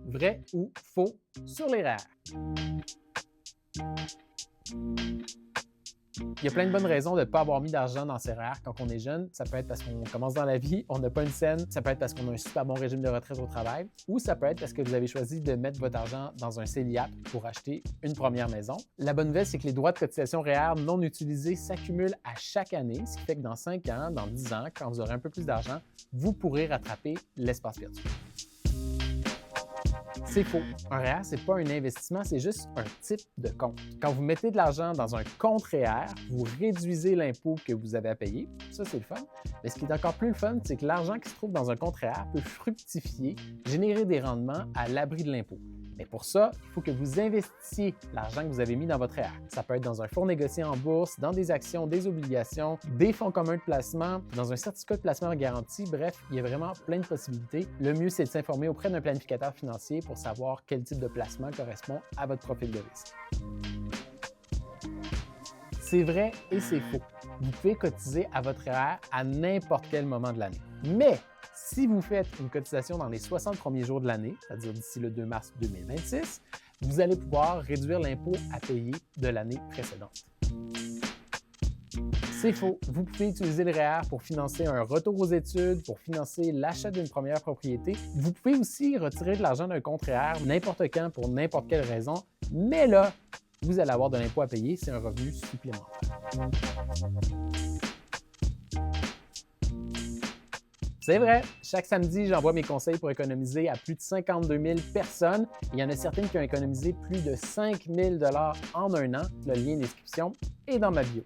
Vrai ou faux sur les REER? Il y a plein de bonnes raisons de ne pas avoir mis d'argent dans ses REER quand on est jeune. Ça peut être parce qu'on commence dans la vie, on n'a pas une scène. Ça peut être parce qu'on a un super bon régime de retraite au travail. Ou ça peut être parce que vous avez choisi de mettre votre argent dans un CELIAP pour acheter une première maison. La bonne nouvelle, c'est que les droits de cotisation REER non utilisés s'accumulent à chaque année, ce qui fait que dans 5 ans, dans 10 ans, quand vous aurez un peu plus d'argent, vous pourrez rattraper l'espace perdu. C'est faux. Un REER, ce n'est pas un investissement, c'est juste un type de compte. Quand vous mettez de l'argent dans un compte REER, vous réduisez l'impôt que vous avez à payer. Ça, c'est le fun. Mais ce qui est encore plus le fun, c'est que l'argent qui se trouve dans un compte REER peut fructifier, générer des rendements à l'abri de l'impôt. Mais pour ça, il faut que vous investissiez l'argent que vous avez mis dans votre REER. Ça peut être dans un fonds négocié en bourse, dans des actions, des obligations, des fonds communs de placement, dans un certificat de placement garanti. Bref, il y a vraiment plein de possibilités. Le mieux, c'est de s'informer auprès d'un planificateur financier pour savoir quel type de placement correspond à votre profil de risque. C'est vrai et c'est faux. Vous pouvez cotiser à votre REER à n'importe quel moment de l'année. Mais si vous faites une cotisation dans les 60 premiers jours de l'année, c'est-à-dire d'ici le 2 mars 2026, vous allez pouvoir réduire l'impôt à payer de l'année précédente. C'est faux. Vous pouvez utiliser le REER pour financer un retour aux études, pour financer l'achat d'une première propriété. Vous pouvez aussi retirer de l'argent d'un compte REER n'importe quand pour n'importe quelle raison, mais là, vous allez avoir de l'impôt à payer, c'est un revenu supplémentaire. C'est vrai, chaque samedi, j'envoie mes conseils pour économiser à plus de 52 000 personnes. Il y en a certaines qui ont économisé plus de 5 000 $ en un an. Le lien d'inscription est dans ma bio.